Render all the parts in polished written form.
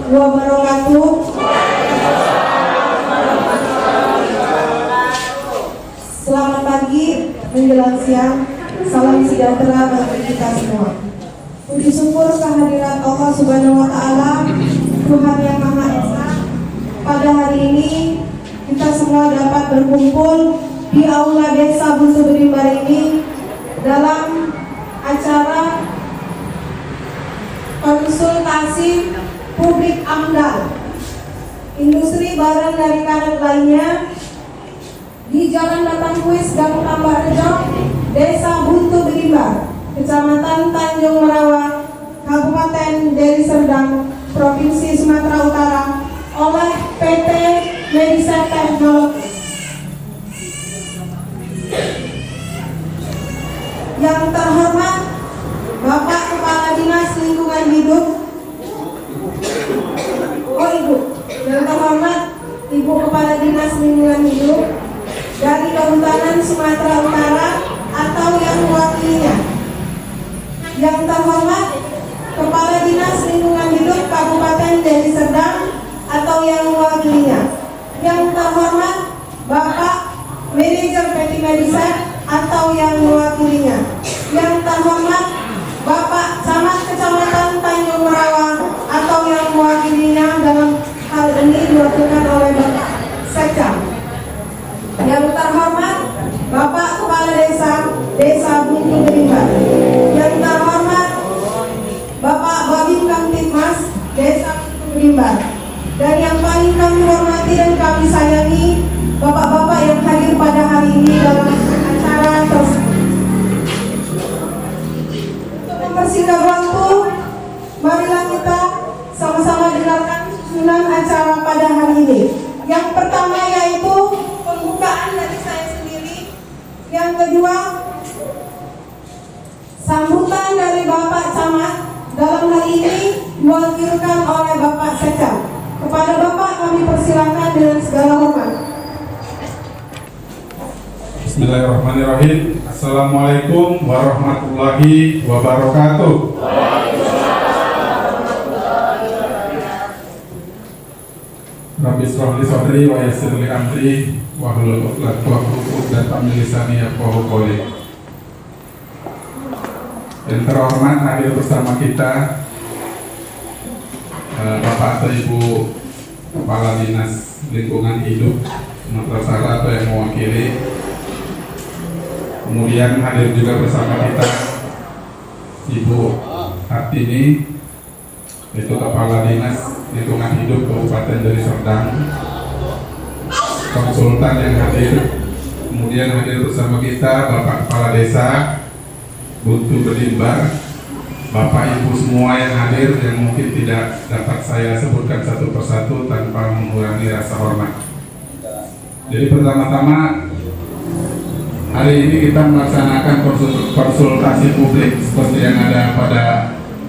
wabarakatuh. Selamat pagi menjelang siang. Salam sejahtera bagi kita semua. Puji syukur kehadirat Allah Subhanahu wa Ta'ala, Tuhan yang Maha Esa. Pada hari ini kita semua dapat berkumpul di Aula Desa Buntu Bedimbar ini dalam acara konsultasi publik AMDAL, industri barang dari karet lainnya, di Jalan Batangkuis, Gang Tambak Rejo, Desa Buntu Bedimbar, Kecamatan Tanjung Merawang, Kabupaten Deli Serdang, Provinsi Sumatera Utara, oleh PT Medisa Teknologi. Yang terhormat Bapak Kepala Dinas Lingkungan Hidup, yang terhormat Ibu Kepala Dinas Lingkungan Hidup dari Kehutanan Sumatera Utara atau yang mewakilinya. Yang terhormat Kepala Dinas Lingkungan Hidup Kabupaten Deli Serdang atau yang mewakilinya. Yang terhormat Bapak Manajer PT Medisa atau yang mewakilinya. Yang terhormat Bapak Camat Kecamatan Tanjung Merawang atau yang mewakilinya. Dalam hal ini diwakilkan oleh Bapak Sekcam. Yang terhormat Bapak Kepala Desa Buntu Bedimbar. Yang terhormat Bapak Babin Kamtibmas Desa Buntu Bedimbar. Dan yang paling kami hormati dan kami sayangi bapak-bapak yang hadir pada hari ini dalam acara tersebut. Untuk mempersingkat waktu, marilah kita sama-sama dengarkan susunan acara pada hari ini. Yang pertama yaitu pembukaan dari saya sendiri. Yang kedua, sambutan dari Bapak Camat. Dalam hal ini diwakilkan oleh Bapak Sekcam. Kepada Bapak kami persilakan dengan segala hormat. Bismillahirrahmanirrahim. Assalamualaikum warahmatullahi wabarakatuh. Rabbi shrah li sadri wa yassir li amri wahlul 'uqdatam min lisani yafqahu qawli. Yang terhormat hadir bersama kita Bapak atau Ibu Kepala Dinas Lingkungan Hidup Sumatera Utara atau yang mewakili. Kemudian hadir juga bersama kita Ibu Hartini, yaitu Kepala Dinas Lingkungan Hidup Kabupaten Deli Serdang, konsultan yang hadir. Kemudian hadir bersama kita Bapak Kepala Desa Buntu Bedimbar, Bapak Ibu semua yang hadir yang mungkin tidak dapat saya sebutkan satu persatu tanpa mengurangi rasa hormat. Jadi pertama-tama hari ini kita melaksanakan konsultasi publik seperti yang ada pada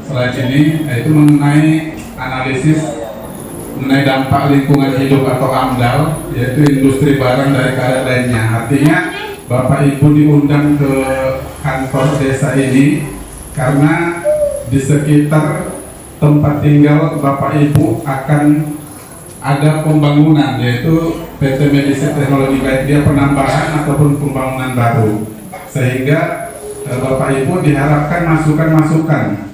slide ini, yaitu mengenai analisis mengenai dampak lingkungan hidup atau AMDAL, yaitu industri barang dari karet lainnya. Artinya Bapak Ibu diundang ke kantor desa ini karena di sekitar tempat tinggal Bapak Ibu akan ada pembangunan, yaitu PT Medisa Teknologi, baik dia penambahan ataupun pembangunan baru, sehingga Bapak Ibu diharapkan masukan-masukan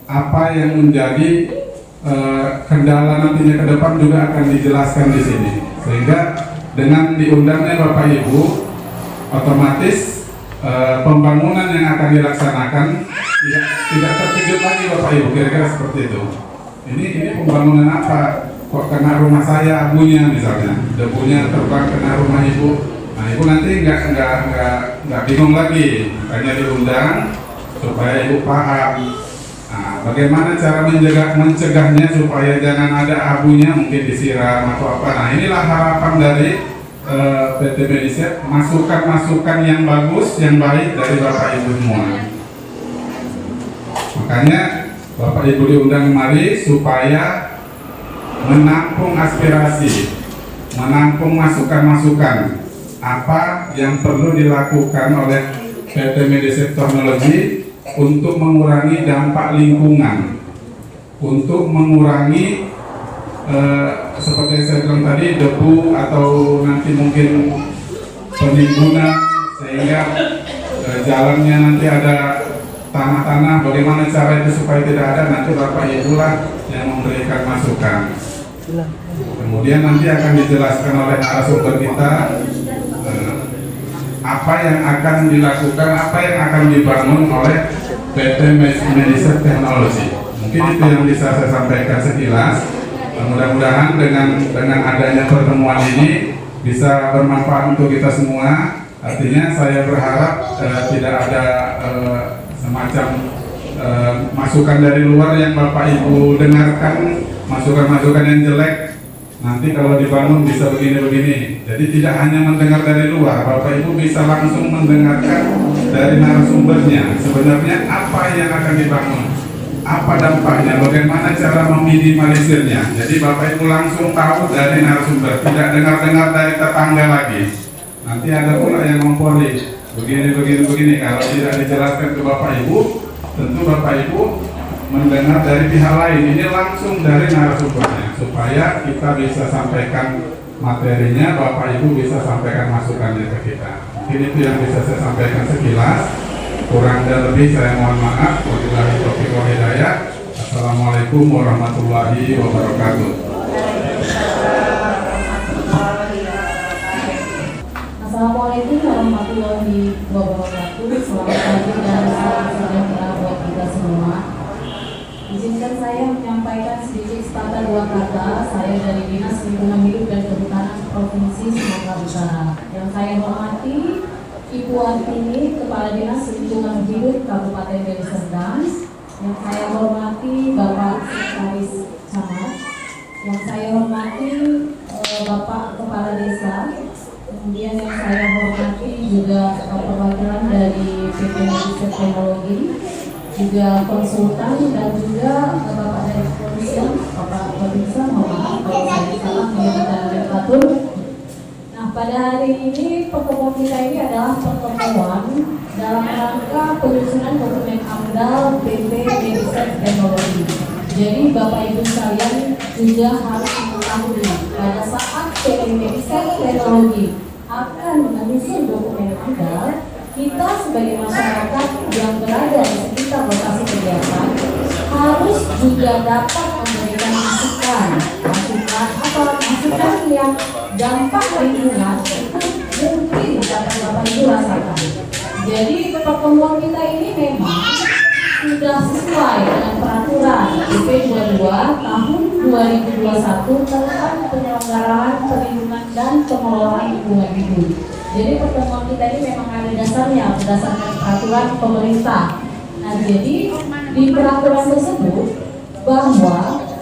apa yang menjadi kendala nantinya ke depan juga akan dijelaskan di sini, sehingga dengan diundangnya Bapak Ibu otomatis pembangunan yang akan dilaksanakan tidak terkejut lagi Bapak Ibu, kira-kira seperti itu. Ini pembangunan apa? Kok kena rumah saya abunya misalnya, debunya terbang kena rumah ibu. Nah ibu nanti nggak bingung lagi, makanya diundang supaya ibu paham. Nah, bagaimana cara mencegahnya supaya jangan ada abunya, mungkin disiram atau apa. Nah inilah harapan dari PT Medisa, masukan-masukan yang bagus, yang baik dari Bapak Ibu semua. Makanya Bapak Ibu diundang kemari supaya menampung aspirasi, menampung masukan-masukan apa yang perlu dilakukan oleh PT Medisa Teknologi untuk mengurangi dampak lingkungan untuk mengurangi seperti yang saya bilang tadi, debu atau nanti mungkin penimbunan, sehingga jalannya nanti ada tanah-tanah. Bagaimana cara itu supaya tidak ada, nanti Bapak Ibu lah yang memberikan masukan. Kemudian nanti akan dijelaskan oleh narasumber kita apa yang akan dilakukan, apa yang akan dibangun oleh PT Medisep Teknologi. Mungkin itu yang bisa saya sampaikan sekilas. Mudah-mudahan dengan adanya pertemuan ini bisa bermanfaat untuk kita semua. Artinya saya berharap tidak ada semacam masukan dari luar yang Bapak Ibu dengarkan, masukan-masukan yang jelek. Nanti kalau dibangun bisa begini-begini. Jadi tidak hanya mendengar dari luar, Bapak Ibu bisa langsung mendengarkan dari narasumbernya. Sebenarnya apa yang akan dibangun, apa dampaknya, bagaimana cara meminimalisirnya. Jadi Bapak Ibu langsung tahu dari narasumber, tidak dengar-dengar dari tetangga lagi. Nanti ada pula yang mempori begini. Kalau tidak dijelaskan ke Bapak Ibu, tentu Bapak Ibu mendengar dari pihak lain. Ini langsung dari narasumbernya, supaya kita bisa sampaikan materinya, Bapak Ibu bisa sampaikan masukannya ke kita. Mungkin itu yang bisa saya sampaikan sekilas. Kurang dan lebih saya mohon maaf. Wabillahi taufiq wal hidayah. Assalamualaikum warahmatullahi wabarakatuh. Assalamualaikum warahmatullahi wabarakatuh. Selamat pagi dan salam sejahtera buat kita semua. Izinkan saya menyampaikan sedikit sepatah dua kata. Saya dari Dinas Lingkungan Hidup dan Kehutanan Provinsi Sumatera Utara. Yang saya hormati Ibu Artini, Kepala Dinas Lingkungan Hidup Kabupaten Deli Serdang. Yang saya hormati Bapak Sekretaris Camat. Yang saya hormati Bapak Kepala Desa. Kemudian yang saya hormati juga perwakilan dari PT Medisep Teknologi, juga konsultan dan juga Bapak dari kepolisian, Bapak Babinsa, mohon maaf kalau saya salah menyebutkan nomenklatur. Nah, pada hari ini pertemuan kita ini adalah pertemuan dalam rangka penyusunan dokumen AMDAL PT Medisep Teknologi. Jadi Bapak Ibu sekalian juga harus mengetahui pada saat PT Medisep Teknologi akan menyusun dokumen AMDAL, kita sebagai masyarakat yang berada di sekitar lokasi kegiatan harus juga dapat memberikan masukan yang dampak lingkungan itu mungkin dapat Bapak Ibu rasakan. Jadi pertemuan kita ini memang sudah sesuai dengan peraturan PP 22 tahun 2021 tentang penyelenggaraan perlindungan dan pengelolaan lingkungan hidup. Jadi pertemuan kita ini memang ada dasarnya berdasarkan peraturan pemerintah. Nah, jadi di peraturan tersebut bahwa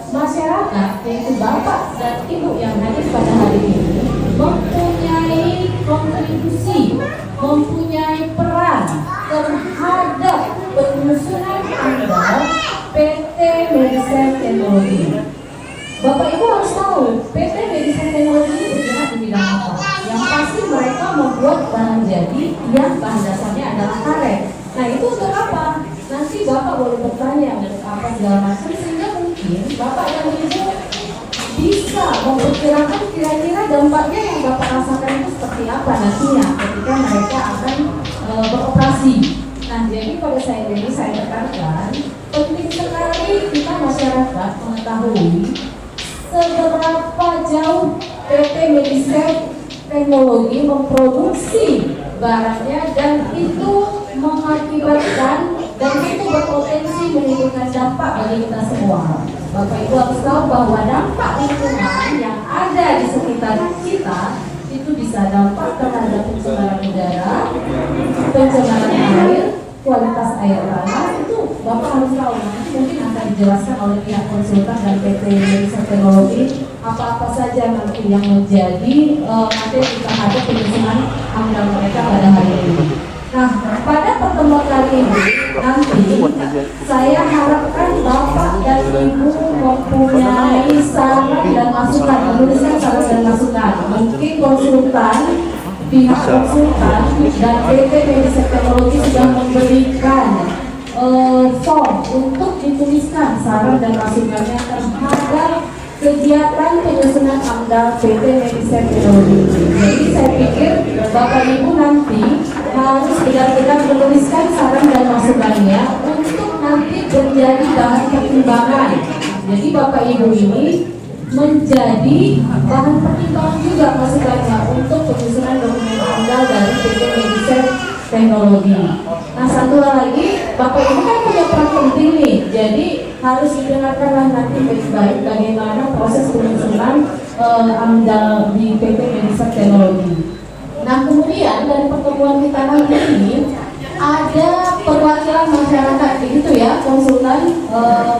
masyarakat, yaitu Bapak dan Ibu yang hadir pada hari ini, mempunyai kontribusi, mempunyai peran terhadap penyusunan AMDAL PT Medisep Teknologi. Bapak Ibu harus tahu PT Medisep Teknologi bergerak di bidang apa. Yang pasti mereka membuat barang jadi yang bahan dasarnya adalah karet. Nah, itu untuk apa? Nanti Bapak boleh bertanya untuk apa segala macam, sehingga mungkin Bapak dan Ibu bisa memperkirakan kira-kira dampaknya yang Bapak rasakan itu seperti apa nantinya ketika mereka akan beroperasi. Nah, jadi pada saat ini saya tekankan penting sekali kita masyarakat mengetahui seberapa jauh PT Medisep Teknologi memproduksi barangnya, dan itu mengakibatkan dan itu berpotensi menimbulkan dampak bagi kita semua. Bapak Ibu harus tahu bahwa dampak lingkungan yang ada di sekitar kita itu bisa dampak terhadap pencemaran udara, pencemaran air, kualitas air tanah. Itu Bapak harus tahu, nanti mungkin akan dijelaskan oleh pihak konsultan dan PT Medisep Teknologi apa-apa saja nanti yang menjadi materi terhadap penyusunan AMDAL mereka pada hari ini. Nah, pada pertemuan kali ini nanti saya harapkan Bapak dan Ibu mempunyai saran dan masukan, menuliskan saran dan masukan. Mungkin konsultan, pihak konsultan dan PT Medisep Teknologi sudah memberikan form untuk dituliskan saran dan masukannya terhadap kegiatan penyusunan AMDAL PT Medicare Teknologi. Jadi saya pikir Bapak Ibu nanti harus benar-benar menuliskan saran dan masukannya untuk nanti menjadi bahan pertimbangan. Jadi Bapak Ibu ini menjadi bahan pertimbangan juga masukannya untuk penyusunan dokumen AMDAL dari PT Medicare Teknologi. Nah, satu lagi, Bapak Ibu kan punya peran penting nih, jadi harus didengarkanlah nanti baik-baik bagaimana proses penyusunan AMDAL di PT Medicare Teknologi. Nah, kemudian dari pertemuan kita kali ini ada perwakilan masyarakat, begitu ya, konsultan,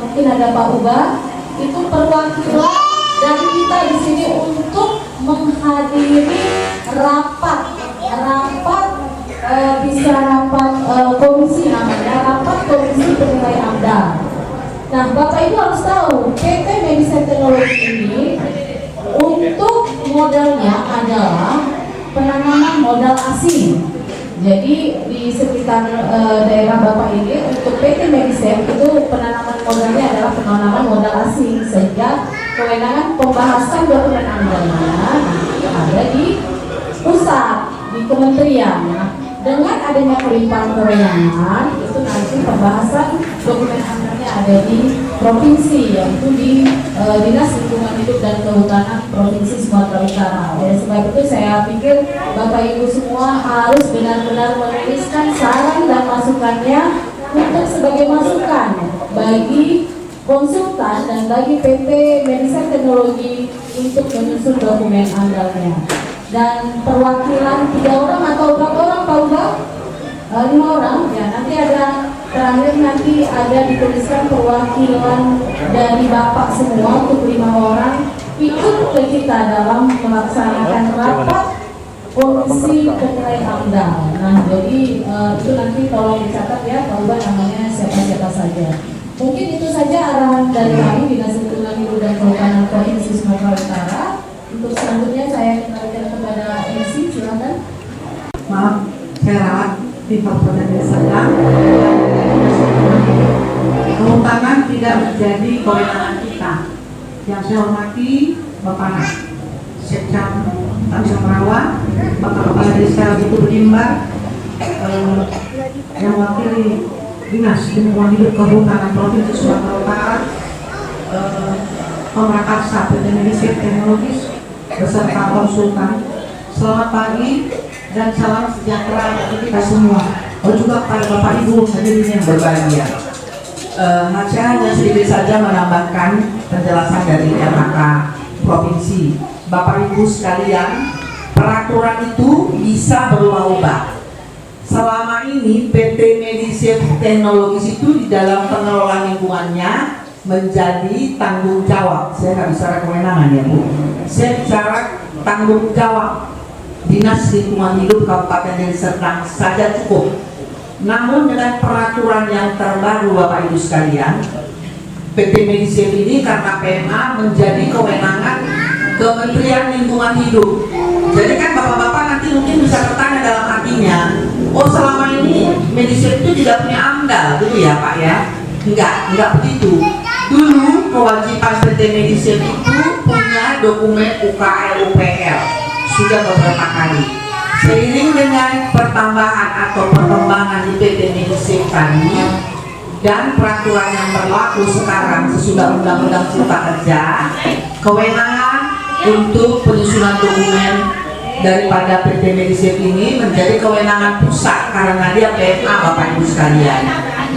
mungkin ada Pak Uba, itu perwakilan dari kita di sini untuk menghadiri rapat bisa rapat komisi namanya, rapat komisi penilai AMDAL. Nah, Bapak Ibu harus tahu PT Medicare Teknologi ini untuk modalnya adalah penanaman modal asing. Jadi di sekitar daerah Bapak ini untuk PT Medicare itu penanaman modalnya adalah penanaman modal asing, sehingga kewenangan pembahasan dokumen AMDAL-nya ada di pusat, di kementerian. Nah, dengan adanya pelimpahan kewenangan itu nanti pembahasan dokumen AMDAL-nya ada di provinsi, yaitu di Dinas Lingkungan Hidup dan Kehutanan Provinsi Sumatera Utara. Oleh sebab itu saya pikir Bapak Ibu semua harus benar-benar menuliskan saran dan masukannya untuk sebagai masukan bagi konsultan dan bagi PT Medicare Teknologi untuk menyusun dokumen AMDAL-nya. Dan perwakilan 3 orang atau berapa orang Pak Uba? 5 orang ya. Nanti ada terakhir nanti ada dituliskan perwakilan dari Bapak semua untuk 5 orang ikut ke kita dalam melaksanakan rapat komisi penilai AMDAL. Nah, jadi itu nanti tolong dicatat ya Pak Uba, namanya siapa-siapa saja. Mungkin itu saja arahan dari kami Dinas Lingkungan Hidup dan Kehutanan Provinsi Sumatera Utara. Untuk selanjutnya saya kembalikan kepada MC, silakan. Maaf, saya rawat di Kabupaten Desa. Kehutanan tidak menjadi kewenangan kita. Yang saya hormati Bapak Sekcam Tanjung Merawat, Bapak Kepala Desa Butuh Berdimbar, yang wakili Dinas Lingkungan Hidup Kehutanan Provinsi Sumatera Utara, Pemrakarsa PT Medicare Teknologi beserta konsultan. Selamat pagi dan salam sejahtera bagi kita semua. Juga kepada Bapak Ibu hadirin yang berbahagia. Saya hanya sedikit saja menambahkan penjelasan dari MHK Provinsi. Bapak Ibu sekalian, peraturan itu bisa berubah-ubah. Selama ini PT Medicare Teknologi itu di dalam pengelolaan lingkungannya menjadi tanggung jawab. Saya nggak bicara kewenangan ya Bu. Saya bicara tanggung jawab Dinas Lingkungan Hidup Kabupaten Deli Serdang saja cukup. Namun dengan peraturan yang terbaru Bapak Ibu sekalian, PT Medicare ini karena PMA menjadi kewenangan Kementerian Lingkungan Hidup. Jadi kan bapak-bapak nanti mungkin bisa bertanya dalam hatinya, oh selama ini Medicare itu tidak punya AMDAL gitu ya Pak ya? Enggak begitu. Dulu kewajiban PT Medicare itu punya dokumen UKL-UPL sudah beberapa kali. Seiring dengan pertambahan atau perkembangan di PT Medicare tadi dan peraturan yang berlaku sekarang sesudah Undang-Undang Cipta Kerja, kewenangan untuk penyusunan dokumen daripada PT Medicare ini menjadi kewenangan pusat karena dia PMA Bapak Ibu sekalian.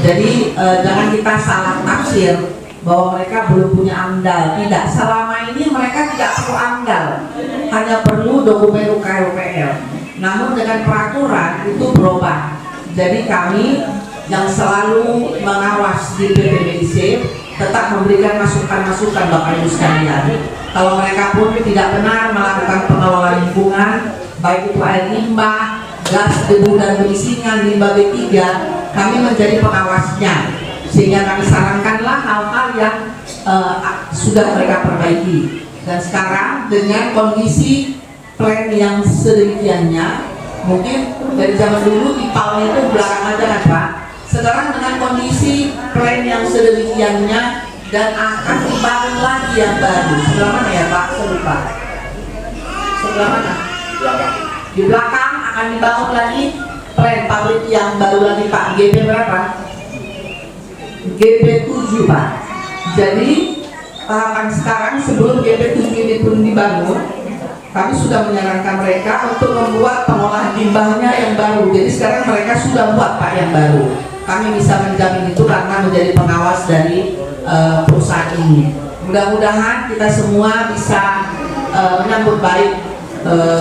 Jadi jangan kita salah tafsir bahwa mereka belum punya AMDAL. Tidak, selama ini mereka tidak perlu AMDAL, hanya perlu dokumen UKL-UPL. Namun dengan peraturan itu berubah. Jadi kami yang selalu mengawas di PT Medicare tetap memberikan masukan-masukan Bapak Ibu sekalian. Kalau mereka pun tidak benar melakukan pengelolaan lingkungan, baik itu air limbah, gas, debu dan berisingan, limbah B3, kami menjadi pengawasnya. Sehingga kami sarankanlah hal-hal yang sudah mereka perbaiki. Dan sekarang dengan kondisi plan yang sedemikiannya, mungkin dari zaman dulu IPAL itu belakang aja kan Pak. Sekarang dengan kondisi plan yang sedemikiannya dan akan dibangun lagi yang baru. Sebelah mana ya Pak? Saya lupa. Sebelah mana? Di belakang akan dibangun lagi plan pabrik yang baru lagi Pak. GP berapa? GP 7 Pak. Jadi tahapan sekarang sebelum GP 7 ini pun dibangun, kami sudah menyarankan mereka untuk membuat pengolahan limbahnya yang baru. Jadi sekarang mereka sudah buat Pak yang baru. Kami bisa menjamin itu karena menjadi pengawas dari perusahaan ini. Mudah-mudahan kita semua bisa menyambut baik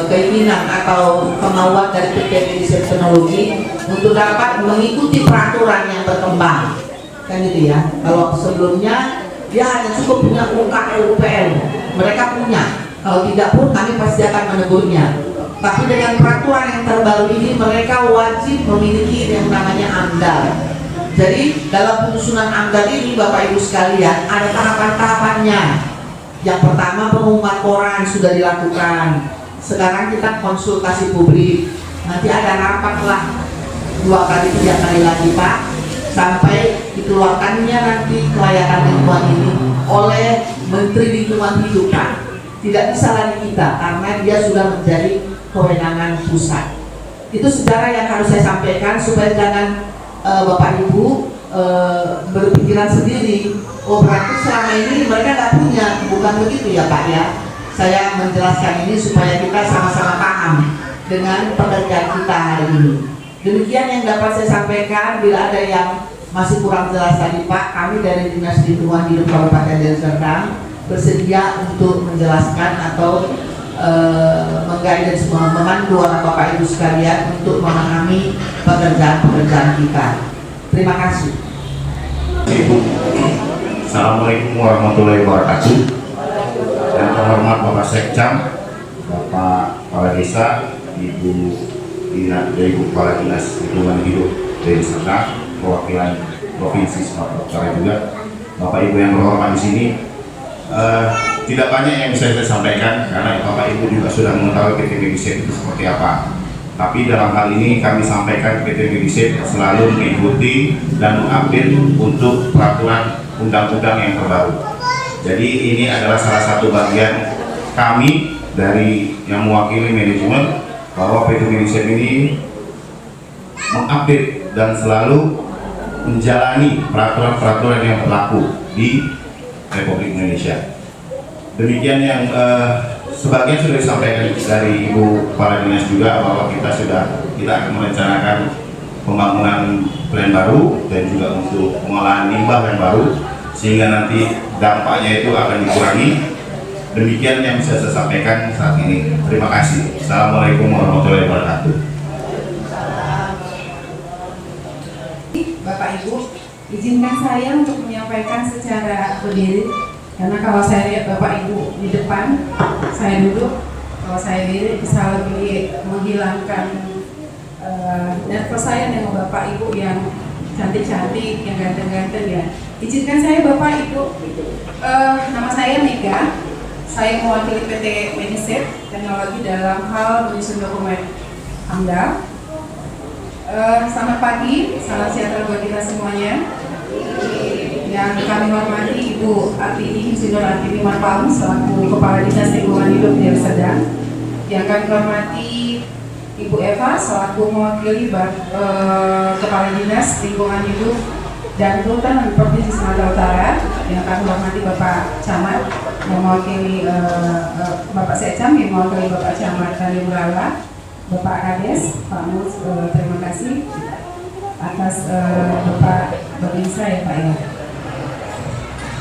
keinginan atau kemauan dari PT Medisep Teknologi untuk dapat mengikuti peraturan yang berkembang. Kan gitu ya. Kalau sebelumnya dia hanya cukup punya UKL-UPL, mereka punya. Kalau tidak pun kami pasti akan menegurnya. Tapi dengan peraturan yang terbaru ini mereka wajib memiliki yang namanya AMDAL. Jadi dalam penyusunan AMDAL ini Bapak Ibu sekalian ada tahapan-tahapannya. Yang pertama pengumuman koran sudah dilakukan. Sekarang kita konsultasi publik. Nanti ada rapat lah 2 kali 3 kali lagi Pak, sampai dikeluarkannya nanti kelayakan lingkungan ini oleh Menteri Lingkungan Hidup Pak. Tidak bisa lagi kita karena dia sudah menjadi kewenangan pusat. Itu sejarah yang harus saya sampaikan supaya jangan Bapak Ibu berpikiran sendiri. Oh berarti selama ini mereka nggak punya, bukan begitu ya Pak ya. Saya menjelaskan ini supaya kita sama-sama paham dengan pekerjaan kita hari ini. Demikian yang dapat saya sampaikan. Bila ada yang masih kurang jelas tadi Pak, kami dari Dinas Lingkungan Hidup Kabupaten Deli Serdang bersedia untuk menjelaskan atau mengguidance, memandu Bapak Ibu sekalian untuk memahami pekerjaan-pekerjaan kita. Terima kasih. Ibu, Assalamualaikum warahmatullahi wabarakatuh. Yang terhormat Bapak Sekcam, Bapak Kepala Desa, Ibu Kepala Dinas Lingkungan Hidup Deli Serdang, perwakilan Provinsi Sumatera Utara juga, Bapak Ibu yang berhormat di sini. Tidak banyak yang bisa saya sampaikan karena Bapak Ibu juga sudah mengetahui PT Medisep itu seperti apa. Tapi dalam hal ini kami sampaikan PT Medisep selalu mengikuti dan mengupdate untuk peraturan undang-undang yang terbaru. Jadi ini adalah salah satu bagian kami dari yang mewakili manajemen bahwa PT Medisep ini mengupdate dan selalu menjalani peraturan-peraturan yang berlaku di Republik Indonesia. Demikian yang sebagian sudah disampaikan dari Ibu Kepala Dinas juga bahwa kita akan merencanakan pembangunan plan baru dan juga untuk pengolahan limbah yang baru sehingga nanti dampaknya itu akan dikurangi. Demikian yang bisa saya sampaikan saat ini. Terima kasih. Assalamualaikum warahmatullahi wabarakatuh. Bapak Ibu, izinkan saya untuk menyampaikan secara berdiri karena kalau saya lihat Bapak Ibu di depan, saya duduk, kalau saya diri bisa lebih menghilangkan nervous saya dengan Bapak Ibu yang cantik-cantik, yang ganteng-ganteng ya. Izinkan saya Bapak Ibu, nama saya Mega, saya mewakili PT Medisep Teknologi dalam hal menyusun dokumen AMDAL. Selamat pagi, salam sejahtera buat kita semuanya. Yang kami hormati Ibu Artini Insinyur Artini Marpalung selaku Kepala Dinas Lingkungan Hidup Deli Serdang. Yang kami hormati Ibu Eva selaku mewakili Kepala Dinas Lingkungan Hidup dan Kehutanan Provinsi Sumatera Utara. Yang kami hormati Bapak Camat yang mewakili Bapak Sekcam yang mewakili Bapak Camat dari Murala, Bapak Kades, Pak Mus, terima kasih atas Bapak Babinsa ya Pak ya.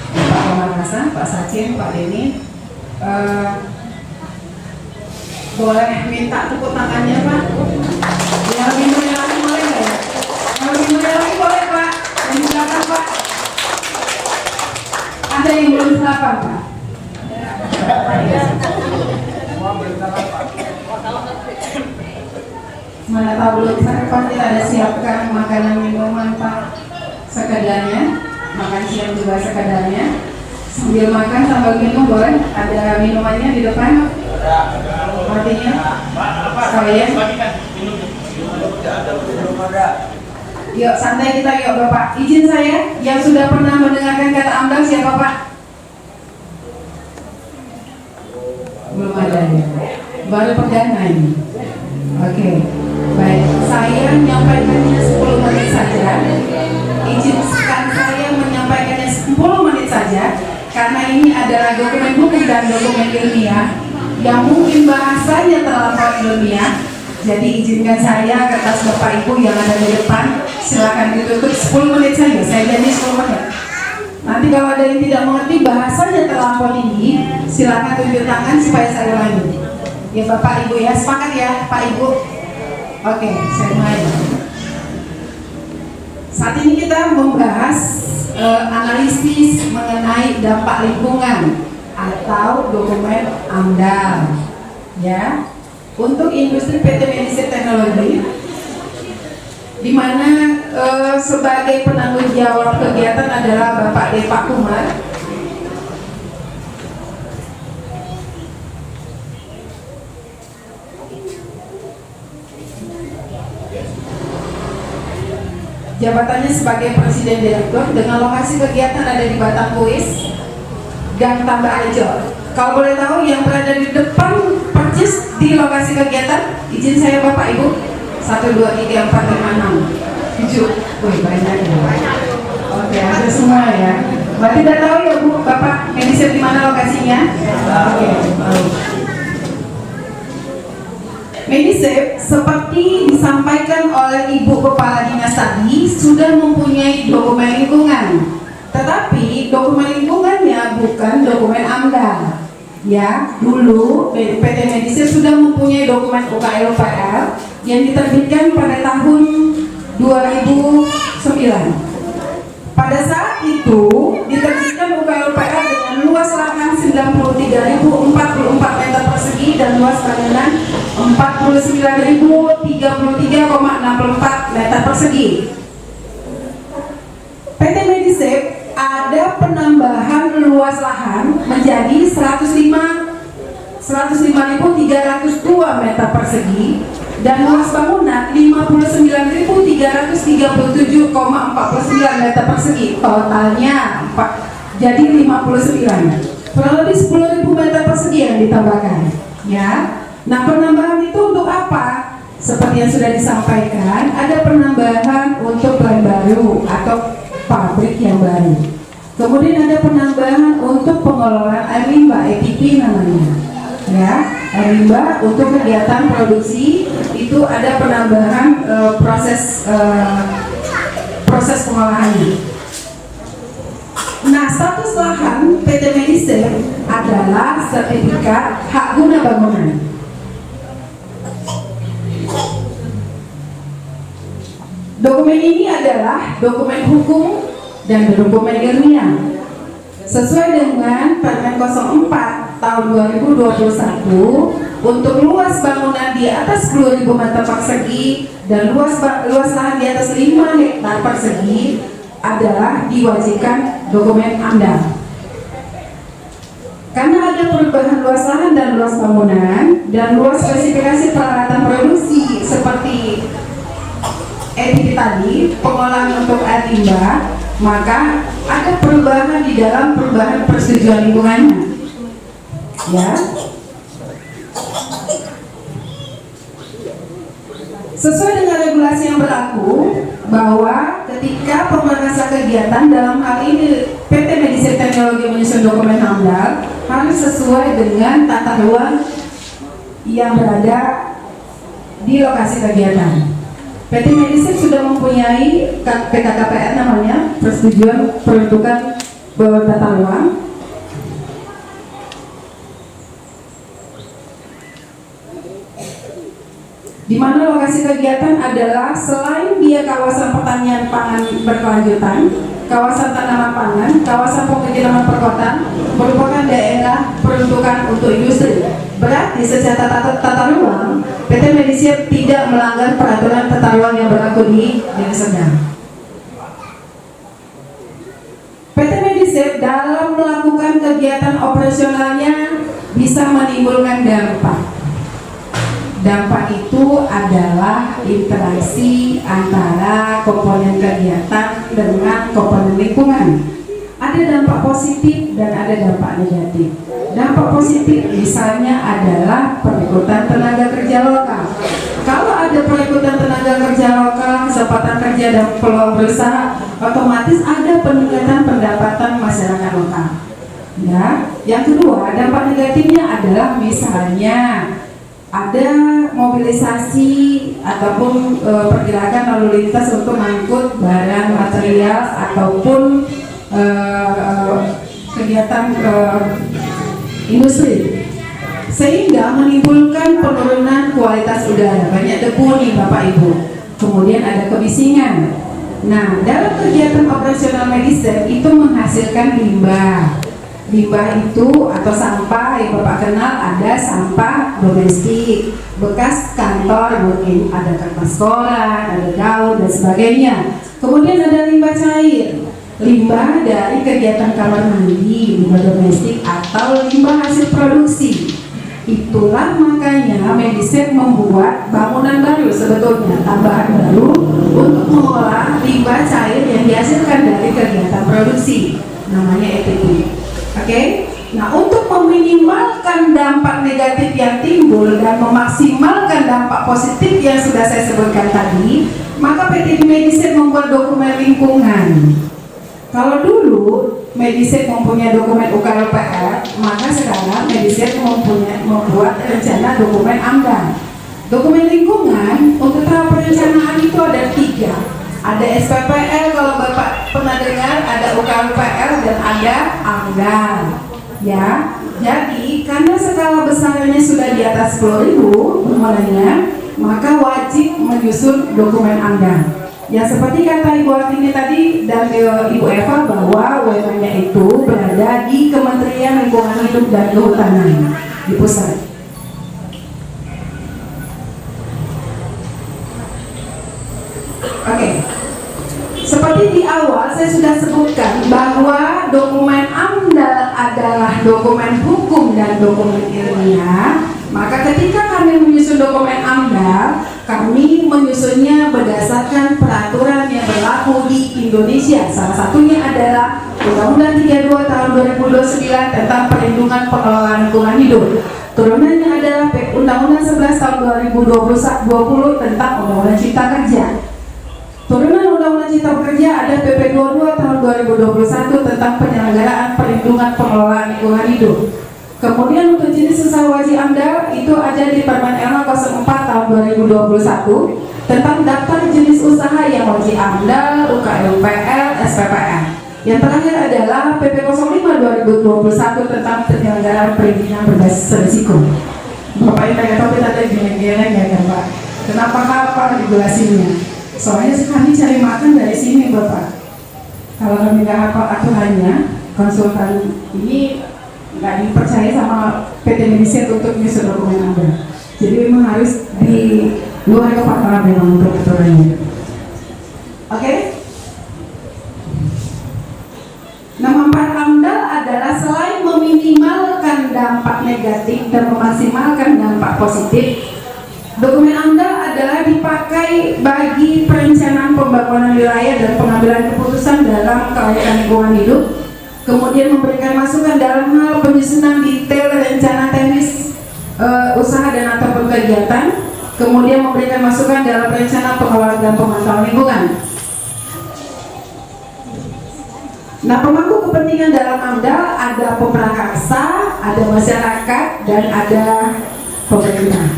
Pak Komar Hasan, Pak Sachin, Pak Denny, boleh minta tepuk tangannya Pak? Yang lebih mulia lagi boleh nggak ya? Yang lebih mulia lagi boleh Pak? Yang di belakang Pak? Ada yang belum sarapan Pak? Mana tahu belum sarapan, kita ada siapkan makanan minuman Pak sekadarnya. Makan siang juga sekadarnya. Sambil makan sambil minum boleh? Ada minumannya di depan? Artinya sekalian. Yuk santai kita yuk Bapak. Izin saya yang sudah pernah mendengarkan kata AMDAL siapa Pak? Belum ada ya. Baru perdana ini. Oke. Baik, saya menyampaikannya 10 menit saja. Izinkan saya menyampaikannya 10 menit saja karena ini adalah dokumen hukum dan dokumen ilmiah yang mungkin bahasanya terlampau ilmiah. Jadi izinkan saya atas Bapak Ibu yang ada di depan, silakan ditutup 10 menit saja. Saya janji 10 menit. Nanti kalau ada yang tidak mengerti bahasanya terlampau tinggi, silakan tunjuk tangan supaya saya lanjut. Ya Bapak Ibu ya, sepakat ya Pak Ibu. Oke, saya mulai. Saat ini kita membahas analisis mengenai dampak lingkungan atau dokumen AMDAL, ya. Untuk industri PT Medisip Teknologi, di mana sebagai penanggung jawab kegiatan adalah Bapak Depak Kumar. Jabatannya sebagai Presiden Direktur dengan lokasi kegiatan ada di Batangkuis dan Tambah Ajo. Kalau boleh tahu yang berada di depan persis di lokasi kegiatan, izin saya Bapak Ibu 1, 2, 3, 4, 5, 6, 7. Wih banyak ya. Oke, ada semua ya. Berarti tidak tahu ya Bu, Bapak Medisip di mana lokasinya? Oke, tahu. Medisip seperti disampaikan oleh Ibu Kepala Dinas tadi sudah mempunyai dokumen lingkungan. Tetapi dokumen lingkungannya bukan dokumen AMDAL. Ya, dulu PT Medisip sudah mempunyai dokumen UKL-UPL yang diterbitkan pada tahun 2009. Pada saat itu diterbitkan UKL-UPL dengan luas lahan 93.044 meter persegi dan luas bangunan 49.033,64 meter persegi. PT Medisip ada penambahan luas lahan menjadi 105.302 meter persegi dan luas bangunan 59.337,49 meter persegi. Totalnya jadi 59. Kurang lebih 10.000 meter persegi yang ditambahkan. Ya. Nah, penambahan itu untuk apa? Seperti yang sudah disampaikan, ada penambahan untuk plan baru atau pabrik yang baru. Kemudian ada penambahan untuk pengelolaan air limbah, ETP namanya. Ya, air limbah untuk kegiatan produksi itu ada penambahan proses pengolahannya. Nah, status lahan PT Medisip adalah sertifikat hak guna bangunan. Dokumen ini adalah dokumen hukum dan dokumen ilmiah. Sesuai dengan Permen 04 tahun 2021 untuk luas bangunan di atas 10.000 meter persegi dan luas lahan di atas 5 hektar persegi adalah diwajibkan dokumen AMDAL. Karena ada perubahan luas lahan dan luas bangunan dan luas spesifikasi peralatan produksi seperti ETP tadi, pengolahan untuk air limbah, maka ada perubahan di dalam perubahan persetujuan lingkungannya. Ya. Sesuai dengan regulasi yang berlaku bahwa ketika pemangkasa kegiatan dalam hal ini PT Medisip Teknologi menyusun dokumen AMDAL harus sesuai dengan tata ruang yang berada di lokasi kegiatan. PT Medisip sudah mempunyai PKKPR namanya, persetujuan peruntukan tata ruang. Di mana lokasi kegiatan adalah selain dia kawasan pertanian pangan berkelanjutan, kawasan tanaman pangan, kawasan pemukiman perkotaan, merupakan daerah peruntukan untuk industri. Berarti secara tata ruang, PT Medisip tidak melanggar peraturan tata ruang yang berlaku di Deli Serdang. PT Medisip dalam melakukan kegiatan operasionalnya bisa menimbulkan dampak. Dampak itu adalah interaksi antara komponen kegiatan dengan komponen lingkungan. Ada dampak positif dan ada dampak negatif. Dampak positif misalnya adalah perekrutan tenaga kerja lokal. Kalau ada perekrutan tenaga kerja lokal, kesempatan kerja dan peluang berusaha, otomatis ada peningkatan pendapatan masyarakat lokal. Ya, yang kedua, dampak negatifnya adalah misalnya ada mobilisasi ataupun pergerakan lalu lintas untuk mengangkut barang material ataupun kegiatan industri, sehingga menimbulkan penurunan kualitas udara, banyak debu nih Bapak Ibu, kemudian ada kebisingan. Nah, dalam kegiatan operasional medicine itu menghasilkan limbah. Limbah itu atau sampah yang Bapak kenal, ada sampah domestik, bekas kantor, mungkin ada kertas koran, ada gaun dan sebagainya. Kemudian ada limbah cair, limbah dari kegiatan kamar mandi, limbah domestik atau limbah hasil produksi. Itulah makanya Medisep membuat bangunan baru, sebetulnya tambahan baru untuk mengolah limbah cair yang dihasilkan dari kegiatan produksi, namanya ETP. Oke, nah untuk meminimalkan dampak negatif yang timbul dan memaksimalkan dampak positif yang sudah saya sebutkan tadi, maka PT Medisep membuat dokumen lingkungan. Kalau dulu Medisep mempunyai dokumen UKLPR, maka sekarang Medisep membuat rencana dokumen AMDAL. Dokumen lingkungan untuk tahap perencanaan itu ada 3. Ada SPPL kalau Bapak pernah dengar, ada UKLPR dan ada AMDAL. Ya, jadi karena skala besarnya sudah di atas 10.000 mulainya, maka wajib menyusun dokumen AMDAL. Ya seperti kata Ibu Artini tadi dan Ibu Eva bahwa wewenangnya itu berada di Kementerian Lingkungan Hidup dan Kehutanan di pusat. Oke. Seperti di awal saya sudah sebutkan bahwa dokumen AMDAL adalah dokumen hukum dan dokumen ilmiah. Maka ketika kami menyusun dokumen AMDAL, kami menyusunnya berdasarkan peraturan yang berlaku di Indonesia. Salah satunya adalah Undang-Undang 32 tahun 2029 tentang perlindungan pengelolaan lingkungan hidup. Turunannya adalah Undang-Undang 11 tahun 2020 tentang Undang-Undang Cipta Kerja. Turunan Undang-Undang Cipta Kerja ada PP 22 tahun 2021 tentang penyelenggaraan perlindungan pengelolaan lingkungan hidup. Kemudian untuk jenis usaha wajib AMDAL itu ada di Permen LH 04 tahun 2021 tentang daftar jenis usaha yang wajib AMDAL, UKLPR, SPPR. Yang terakhir adalah PP 05 2021 tentang penyelenggaraan perizinan berbasis risiko. Bapak Ibu kata kita ada geleng-geleng ya kan Pak? Kenapa kapal regulasinya? Soalnya kami cari makan dari sini Bapak. Kalau kami nggak hafal aturannya, konsultan ini nggak dipercaya sama PT Medisep untuk menyusun dokumen AMDAL. Jadi memang harus di luar kepala memang untuk aturannya. Oke? Nah, manfaat AMDAL adalah selain meminimalkan dampak negatif dan memaksimalkan dampak positif, dokumen AMDAL adalah dipakai bagi perencanaan pembangunan wilayah dan pengambilan keputusan dalam kelayakan lingkungan hidup. Kemudian memberikan masukan dalam hal penyusunan detail rencana teknis usaha dan ataupun kegiatan. Kemudian memberikan masukan dalam rencana pengelolaan dan pemantauan lingkungan. Nah, pemangku kepentingan dalam AMDAL ada peprakarsa, ada masyarakat, dan ada pemerintah.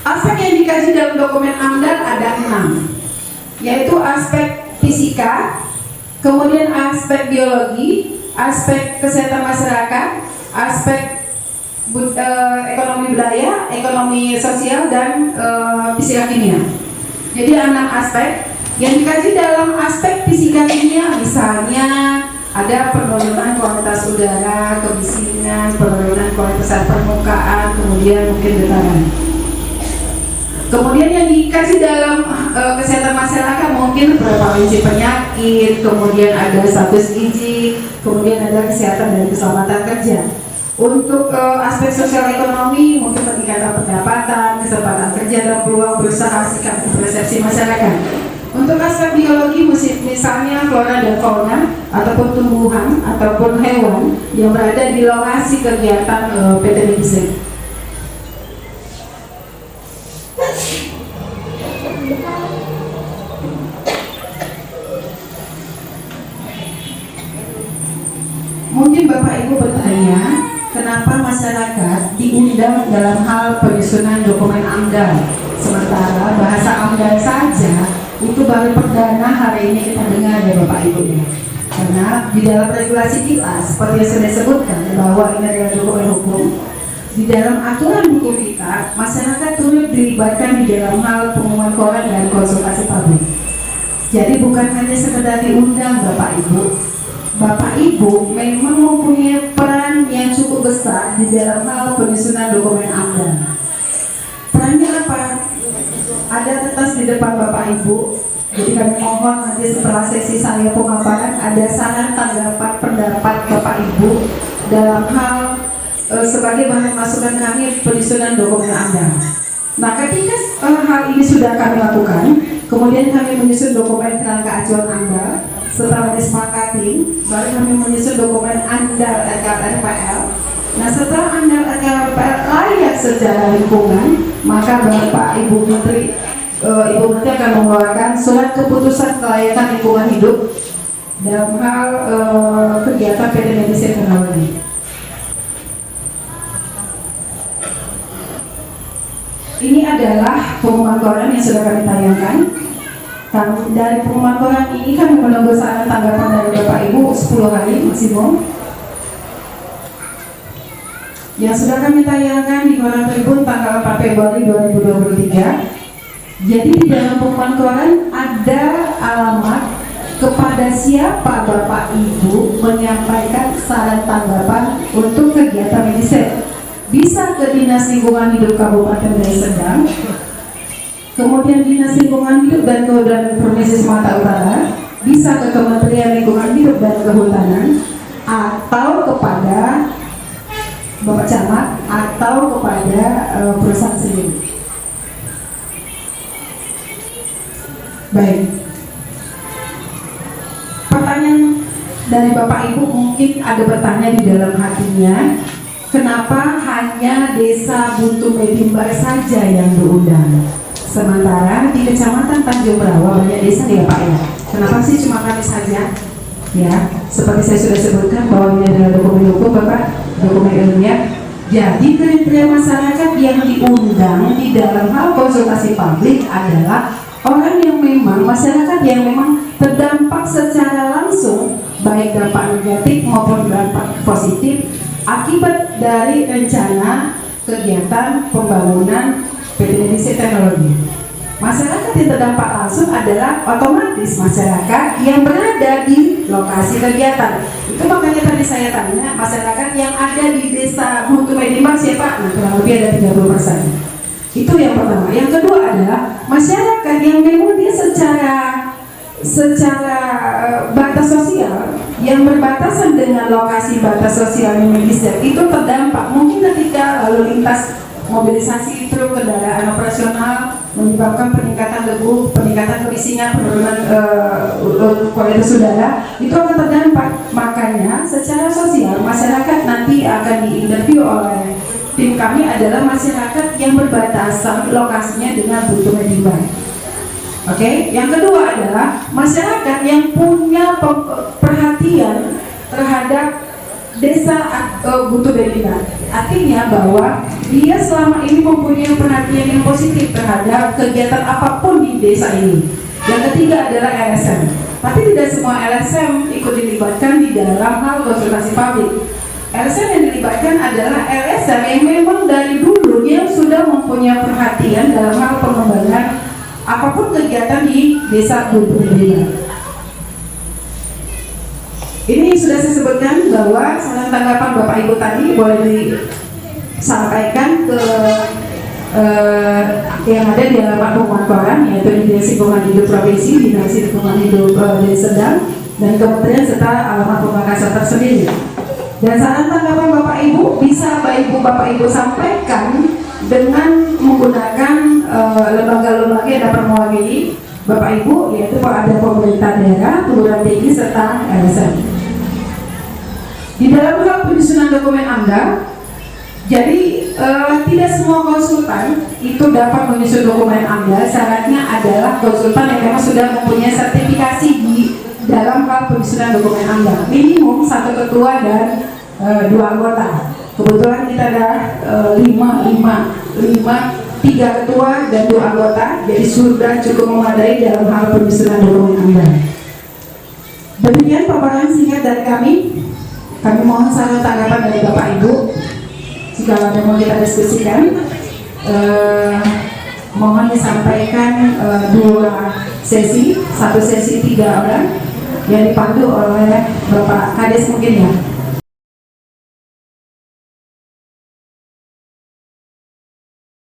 Aspek yang dikaji dalam dokumen AMDAL ada 6, yaitu aspek fisika, kemudian aspek biologi, aspek kesehatan masyarakat, aspek ekonomi budaya, ekonomi sosial, dan fisika kimia. Jadi 6 aspek yang dikaji dalam aspek fisika kimia, misalnya ada penurunan kualitas udara, kebisingan, penurunan kualitas air permukaan, kemudian mungkin getaran. Kemudian yang dikasih dalam kesehatan masyarakat mungkin prevalensi penyakit, kemudian ada status gizi, kemudian ada kesehatan dan keselamatan kerja. Untuk aspek sosial ekonomi mungkin peningkatan pendapatan, kesempatan kerja dan peluang berusaha, sikap dan persepsi masyarakat. Untuk aspek biologi misalnya flora dan fauna ataupun tumbuhan ataupun hewan yang berada di lokasi kegiatan PT Medisek. Mungkin Bapak Ibu bertanya, kenapa masyarakat diundang dalam hal penyusunan dokumen AMDAL, sementara bahasa AMDAL saja itu baru perdana hari ini kita dengar ya Bapak Ibu ya. Karena di dalam regulasi kita seperti yang saya sebutkan bahwa ini adalah dokumen hukum, di dalam aturan hukum kita masyarakat turut dilibatkan di dalam hal pengumuman koran dan konsultasi publik. Jadi bukan hanya sekedar diundang Bapak Ibu. Bapak Ibu memang mempunyai peran yang cukup besar di dalam hal penyusunan dokumen AMDAL. Perannya apa? Ada kertas di depan Bapak Ibu. Jadi kami mohon nanti setelah sesi saya pemaparan ada saran tanggapan pendapat Bapak Ibu dalam hal sebagai bahan masukan kami penyusunan dokumen AMDAL. Nah, ketika hal ini sudah kami lakukan, kemudian kami menyusun dokumen kerangka acuan AMDAL. Setelah disepakati, baru kami menyusun dokumen AMDAL RKRPL. Nah, setelah AMDAL RKRPL layak secara lingkungan, maka Bapak Ibu Menteri akan mengeluarkan surat keputusan kelayakan lingkungan hidup dalam hal kegiatan PT Medisek Teknologi. Ini adalah pengumuman koran yang sudah kami tayangkan. Dari pengumuman koran ini kami menunggu saran tanggapan dari Bapak Ibu 10 hari maksimum. Yang sudah kami tayangkan di koran Tribun tanggal 4 Februari 2023. Jadi di dalam pengumuman koran ada alamat kepada siapa Bapak Ibu menyampaikan saran tanggapan untuk kegiatan Medisek. Bisa ke Dinas Lingkungan Hidup Kabupaten Deli Serdang, kemudian Dinas Lingkungan Hidup dan Kehutanan Provinsi Sumatera Utara, bisa ke Kementerian Lingkungan Hidup dan Kehutanan, atau kepada Bapak Camat, atau kepada perusahaan sendiri. Baik. Pertanyaan dari Bapak Ibu mungkin ada bertanya di dalam hatinya, kenapa hanya desa Buntu Medimbar saja yang diundang? Sementara di Kecamatan Tanjung Brawa banyak desa ya Pak ya. Kenapa sih cuma kami saja? Ya, seperti saya sudah sebutkan bahwa ini adalah dokumen hukum Bapak, dokumen ilmiah. Jadi kriteria masyarakat yang diundang di dalam hal konsultasi publik adalah orang yang memang masyarakat yang memang terdampak secara langsung, baik dampak negatif maupun dampak positif akibat dari rencana kegiatan pembangunan PT Medisek Teknologi. Masyarakat yang terdampak langsung adalah otomatis masyarakat yang berada di lokasi kegiatan. Itu makanya tadi saya tanya, masyarakat yang ada di desa Buntu Medimbar siapa? Nah, kurang lebih ada 30%. Itu yang pertama. Yang kedua adalah masyarakat yang memang dia secara batas sosial yang berbatasan dengan lokasi batas sosial Medisek itu terdampak. Mungkin ketika lalu lintas mobilisasi truk kendaraan operasional menyebabkan peningkatan debu, peningkatan kemisingan, penurunan kualitas udara, itu akan terdampak. Makanya secara sosial masyarakat nanti akan diinterview oleh tim kami adalah masyarakat yang berbatasan lokasinya dengan Buntu Medimbar. Oke, yang kedua adalah masyarakat yang punya perhatian terhadap desa Buntu Medimbar. Artinya bahwa dia selama ini mempunyai perhatian yang positif terhadap kegiatan apapun di desa ini. Yang ketiga adalah LSM. Tapi tidak semua LSM ikut dilibatkan di dalam hal konsultasi publik. LSM yang dilibatkan adalah LSM yang memang dari dulu dia sudah mempunyai perhatian dalam hal pengembangan apapun kegiatan di desa Buntu Medimbar. Ini sudah saya sebutkan bahwa saran tanggapan Bapak Ibu tadi boleh disampaikan ke yang ada di halaman pemotoran, yaitu Dinas Lingkungan Hidup Provinsi, Dinas Lingkungan Hidup Deli Serdang, dan kementerian serta alamat pemakasan tersendiri. Dan saran tanggapan Bapak Ibu bisa Bapak Ibu sampaikan dengan menggunakan lembaga-lembaga yang dapat mewakili Bapak Ibu, yaitu ada pemerintah daerah, perguruan tinggi, serta LSM. Di dalam hal penyusunan dokumen AMDA, jadi tidak semua konsultan itu dapat menyusun dokumen AMDA. Syaratnya adalah konsultan yang memang sudah mempunyai sertifikasi di dalam hal penyusunan dokumen AMDA. Minimum 1 ketua dan 2 anggota. Kebetulan kita ada 3 ketua dan 2 anggota, jadi sudah cukup memadai dalam hal penyusunan dokumen AMDA. Demikian paparan singkat dari kami. Kami mohon saran tanggapan dari Bapak Ibu. Jika ada mau kita diskusikan, mohon disampaikan 2 sesi, 1 sesi 3 orang yang dipandu oleh Bapak Kades mungkin ya.